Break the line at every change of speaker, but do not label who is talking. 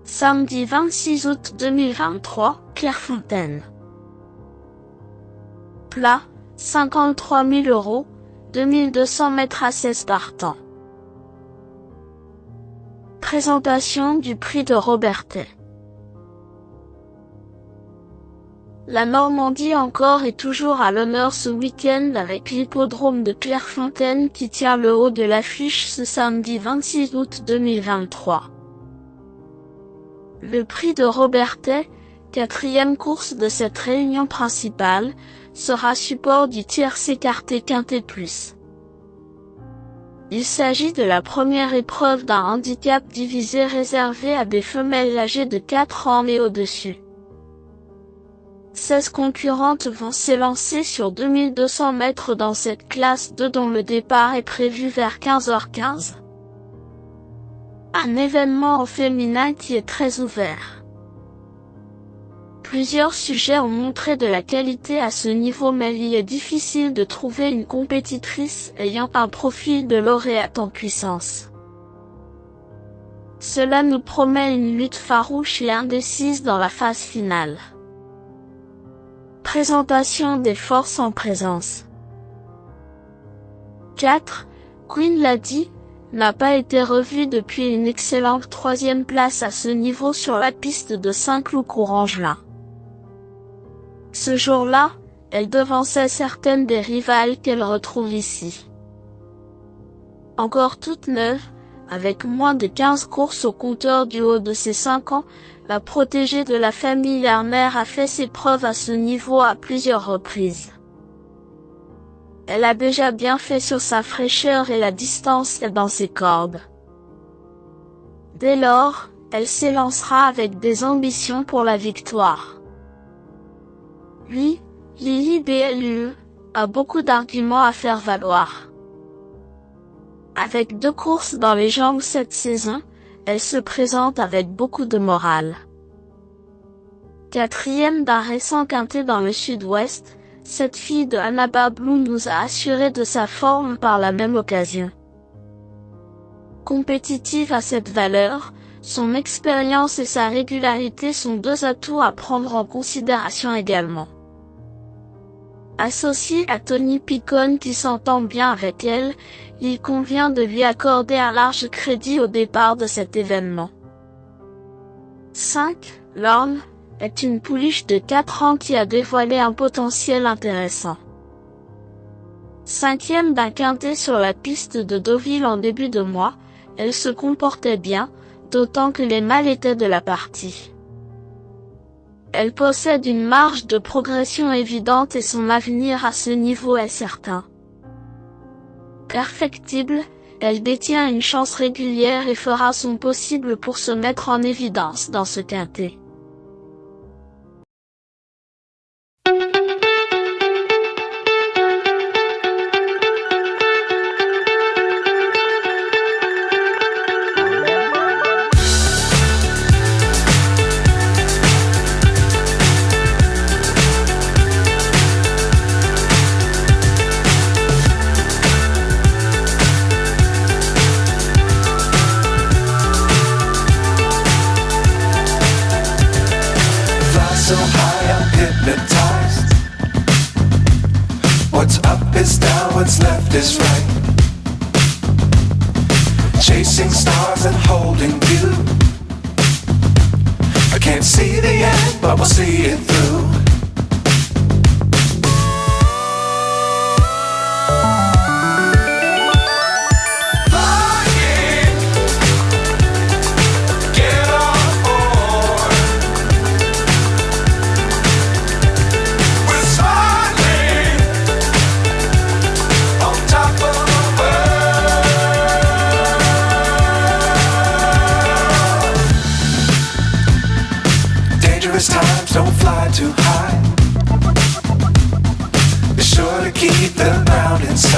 Samedi 26 août 2023, Clairefontaine. Plat, 53 000 €, 2200 mètres à 16 partants. Présentation du prix de Robertet. La Normandie encore et toujours à l'honneur ce week-end avec l'hippodrome de Clairefontaine qui tient le haut de l'affiche ce samedi 26 août 2023. Le prix de Robertet, quatrième course de cette réunion principale, sera support du tierce écarté quintet plus. Il s'agit de la première épreuve d'un handicap divisé réservé à des femelles âgées de 4 ans et au-dessus. 16 concurrentes vont s'élancer sur 2200 mètres dans cette classe 2 dont le départ est prévu vers 15h15. Un événement au féminin qui est très ouvert. Plusieurs sujets ont montré de la qualité à ce niveau mais il est difficile de trouver une compétitrice ayant un profil de lauréate en puissance. Cela nous promet une lutte farouche et indécise dans la phase finale. Présentation des forces en présence. 4. Queen Lady n'a pas été revue depuis une excellente troisième place à ce niveau sur la piste de Saint-Cloud-Courangelin. Ce jour-là, elle devançait certaines des rivales qu'elle retrouve ici. Encore toute neuve, avec moins de 15 courses au compteur du haut de ses 5 ans, la protégée de la famille Lerner a fait ses preuves à ce niveau à plusieurs reprises. Elle a déjà bien fait sur sa fraîcheur et la distance est dans ses cordes. Dès lors, elle s'élancera avec des ambitions pour la victoire. Oui, Lily BLU a beaucoup d'arguments à faire valoir. Avec 2 courses dans les jambes cette saison, elle se présente avec beaucoup de morale. Quatrième d'un récent quintet dans le sud-ouest, cette fille de Annaba Blue nous a assuré de sa forme par la même occasion. Compétitive à cette valeur, son expérience et sa régularité sont 2 atouts à prendre en considération également. Associée à Tony Picon qui s'entend bien avec elle, il convient de lui accorder un large crédit au départ de cet événement. 5. Lorne est une pouliche de 4 ans qui a dévoilé un potentiel intéressant. 5e d'un quintet sur la piste de Deauville en début de mois, elle se comportait bien, d'autant que les mâles étaient de la partie. Elle possède une marge de progression évidente et son avenir à ce niveau est certain. Perfectible, elle détient une chance régulière et fera son possible pour se mettre en évidence dans ce quintet.
So high I'm hypnotized. What's up is down, what's left is right. Chasing stars and holding you. I can't see the end, but we'll see it through. Times don't fly too high. Be sure to keep the ground inside.